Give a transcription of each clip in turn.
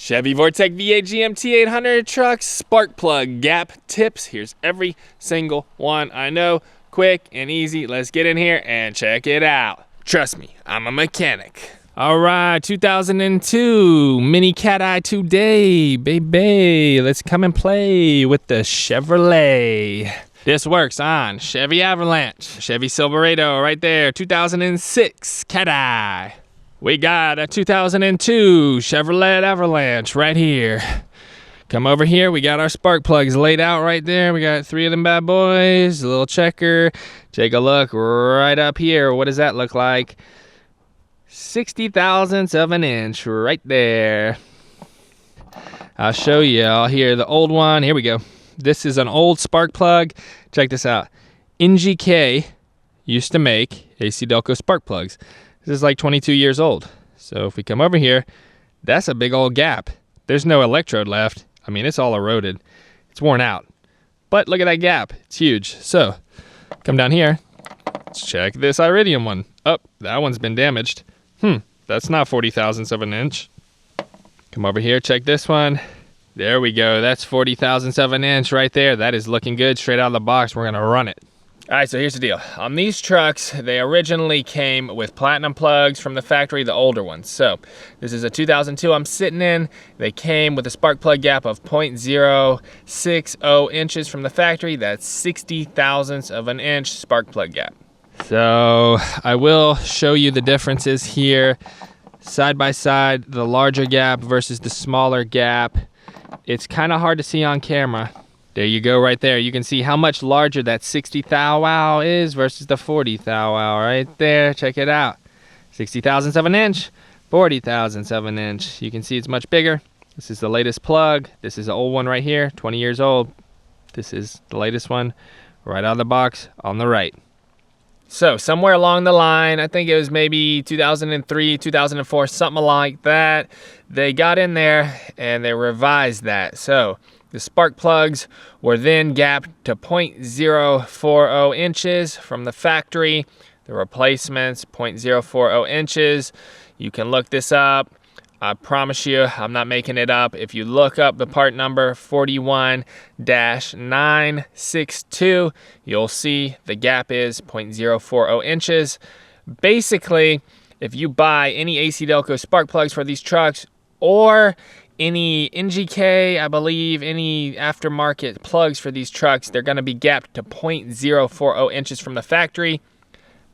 Chevy Vortec V8 GMT800 truck spark plug gap tips. Here's every single one I know. Quick and easy. Let's get in here and check it out. Trust me, I'm a mechanic. All right, 2002 Mini Cat Eye today, baby. Let's come and play with the Chevrolet. This works on Chevy Avalanche, Chevy Silverado right there, 2006 Cat Eye. We got a 2002 Chevrolet Avalanche right here. Come over here, we got our spark plugs laid out right there. We got 3 of them bad boys, a little checker. Take a look right up here. What does that look like? 60 thousandths of an inch right there. I'll show you all here the old one. Here we go. This is an old spark plug. Check this out. NGK used to make ACDelco spark plugs. This is like 22 years old. So if we come over here, that's a big old gap. There's no electrode left. I mean, it's all eroded. It's worn out. But look at that gap. It's huge. So come down here. Let's check this Iridium one. Oh, that one's been damaged. That's not 40 thousandths of an inch. Come over here, check this one. There we go. That's 40 thousandths of an inch right there. That is looking good. Straight out of the box, we're gonna run it. All right, so here's the deal. On these trucks, they originally came with platinum plugs from the factory, the older ones. So this is a 2002 I'm sitting in. They came with a spark plug gap of 0.060 inches from the factory. That's 60 thousandths of an inch spark plug gap. So I will show you the differences here. Side by side, the larger gap versus the smaller gap. It's kind of hard to see on camera. There you go right there. You can see how much larger that 60 thou wow is versus the 40 thou wow right there. Check it out. 60 thousandths of an inch, 40 thousandths of an inch. You can see it's much bigger. This is the latest plug. This is the old one right here, 20 years old. This is the latest one right out of the box on the right. So somewhere along the line, I think it was maybe 2003, 2004, something like that, they got in there and they revised that. So the spark plugs were then gapped to 0.040 inches from the factory. The replacements, 0.040 inches. You can look this up. I promise you, I'm not making it up. If you look up the part number 41-962, you'll see the gap is 0.040 inches. Basically, if you buy any ACDelco spark plugs for these trucks or any NGK, I believe, any aftermarket plugs for these trucks, they're going to be gapped to 0.040 inches from the factory.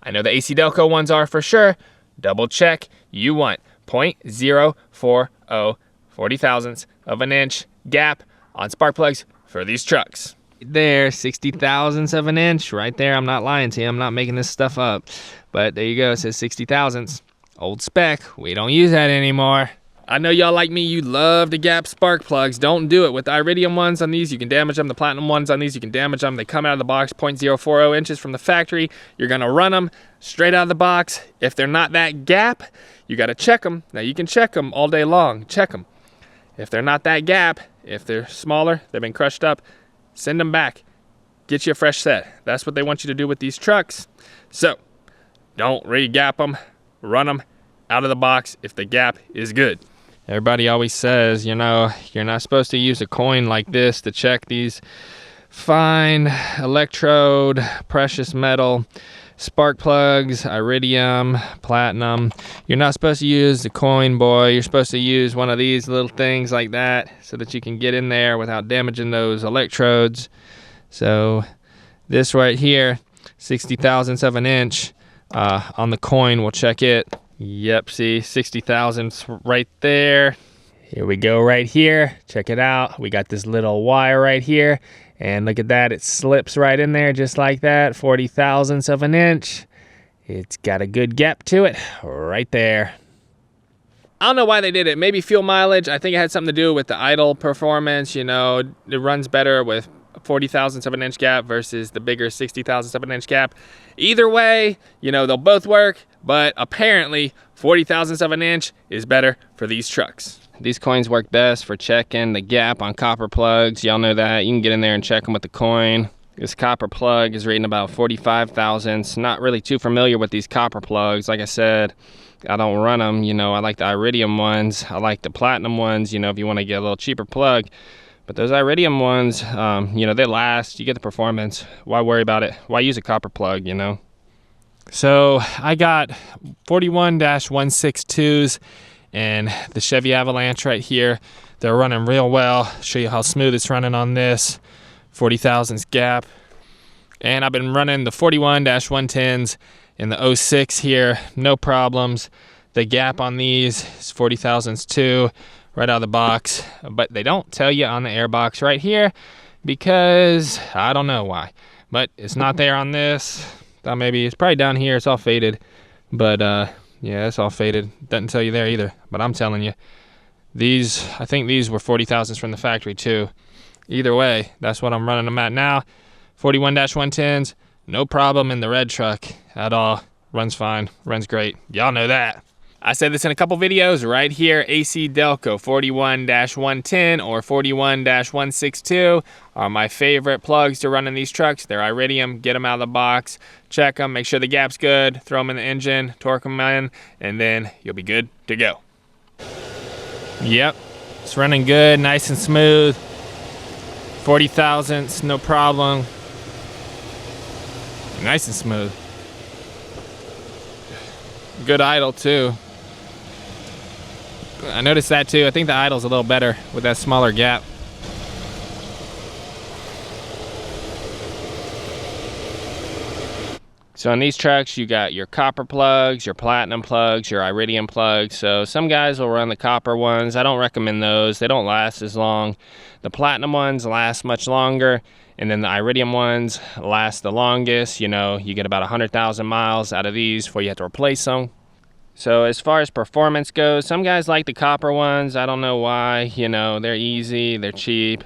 I know the ACDelco ones are for sure. Double check. You want 0.040, 40 thousandths of an inch gap on spark plugs for these trucks. There, 60 thousandths of an inch right there. I'm not lying to you. I'm not making this stuff up. But there you go. It says 60 thousandths. Old spec. We don't use that anymore. I know y'all like me, you love to gap spark plugs. Don't do it. With the Iridium ones on these, you can damage them. The platinum ones on these, you can damage them. They come out of the box 0.040 inches from the factory. You're gonna run them straight out of the box. If they're not that gap, you gotta check them. Now you can check them all day long, check them. If they're not that gap, if they're smaller, they've been crushed up, send them back. Get you a fresh set. That's what they want you to do with these trucks. So, don't re-gap them, run them out of the box if the gap is good. Everybody always says, you know, you're not supposed to use a coin like this to check these fine electrode, precious metal spark plugs, iridium, platinum. You're not supposed to use the coin, boy. You're supposed to use one of these little things like that so that you can get in there without damaging those electrodes. So this right here, 60 thousandths of an inch on the coin, we'll check it. Yep, see, 60 thousandths right there. Here we go right here. Check it out. We got this little wire right here. And look at that. It slips right in there just like that. 40 thousandths of an inch. It's got a good gap to it right there. I don't know why they did it. Maybe fuel mileage. I think it had something to do with the idle performance. You know, it runs better with 40 thousandths of an inch gap versus the bigger 60 thousandths of an inch gap. Either way, you know, they'll both work, but apparently 40 thousandths of an inch is better for these trucks. These coins work best for checking the gap on copper plugs. Y'all know that. You can get in there and check them with the coin. This copper plug is rating about 45 thousandths. Not really too familiar with these copper plugs. Like I said, I don't run them. You know, I like the Iridium ones. I like the Platinum ones, you know, if you want to get a little cheaper plug. But those Iridium ones, you know, they last. You get the performance. Why worry about it? Why use a copper plug, you know? So I got 41-162s and the Chevy Avalanche right here. They're running real well. Show you how smooth it's running on this 40 thousandths gap. And I've been running the 41-110s in the 06 here, no problems. The gap on these is 40 thousandths too, right out of the box. But they don't tell you on the air box right here because I don't know why. But it's not there on this. Thought maybe it's probably down here. It's all faded. But yeah, it's all faded. Doesn't tell you there either. But I'm telling you, these, I think these were 40 thousandths from the factory too. Either way, that's what I'm running them at now. 41-110s, no problem in the red truck at all. Runs fine, runs great. Y'all know that. I said this in a couple videos right here. AC Delco 41-110 or 41-162 are my favorite plugs to run in these trucks. They're Iridium. Get them out of the box, check them, make sure the gap's good, throw them in the engine, torque them in, and then you'll be good to go. Yep, it's running good, nice and smooth. 40 thousandths, no problem. Nice and smooth. Good idle too. I noticed that too. I think the idle's a little better with that smaller gap. So on these trucks, you got your copper plugs, your platinum plugs, your Iridium plugs. So some guys will run the copper ones. I don't recommend those. They don't last as long. The platinum ones last much longer. And then the Iridium ones last the longest. You know, you get about 100,000 miles out of these before you have to replace them. So as far as performance goes, some guys like the copper ones. I don't know why. You know, they're easy, they're cheap.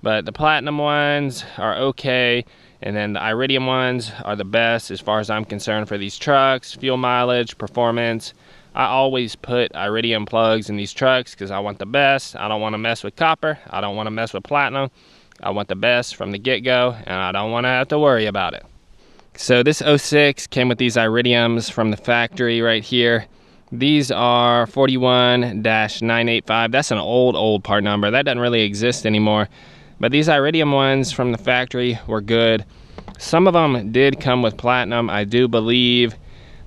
But the platinum ones are okay. And then the Iridium ones are the best as far as I'm concerned for these trucks. Fuel mileage, performance. I always put Iridium plugs in these trucks because I want the best. I don't want to mess with copper. I don't want to mess with platinum. I want the best from the get-go, and I don't want to have to worry about it. So this 06 came with these Iridiums from the factory right here. These are 41-985. That's an old part number. That doesn't really exist anymore. But these Iridium ones from the factory were good. Some of them did come with platinum. I do believe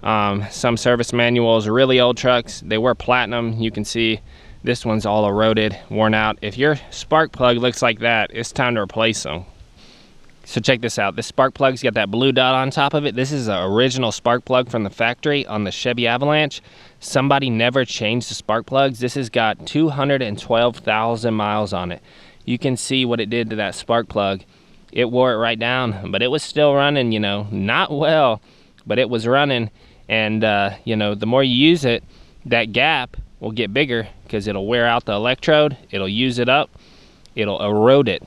some service manuals, really old trucks, they were platinum. You can see this one's all eroded, worn out. If your spark plug looks like that, it's time to replace them. So check this out. This spark plug's got that blue dot on top of it. This is the original spark plug from the factory on the Chevy Avalanche. Somebody never changed the spark plugs. This has got 212,000 miles on it. You can see what it did to that spark plug. It wore it right down, but it was still running, you know, not well, but it was running. And, you know, the more you use it, that gap will get bigger because it'll wear out the electrode, it'll use it up, it'll erode it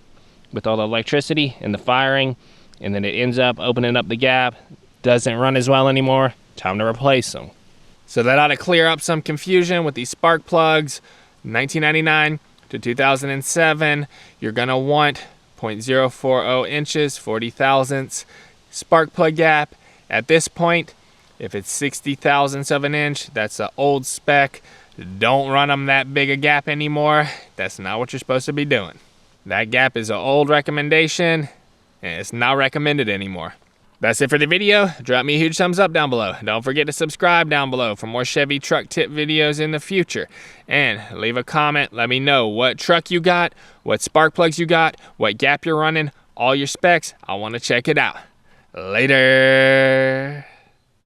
with all the electricity and the firing, and then it ends up opening up the gap, doesn't run as well anymore, time to replace them. So that ought to clear up some confusion with these spark plugs. 1999 to 2007, you're gonna want 0.040 inches, 40 thousandths spark plug gap. At this point, if it's 60 thousandths of an inch, that's an old spec. Don't run them that big a gap anymore. That's not what you're supposed to be doing. That gap is an old recommendation, and it's not recommended anymore. That's it for the video. Drop me a huge thumbs up down below. Don't forget to subscribe down below for more Chevy truck tip videos in the future. And leave a comment. Let me know what truck you got, what spark plugs you got, what gap you're running, all your specs. I want to check it out. Later.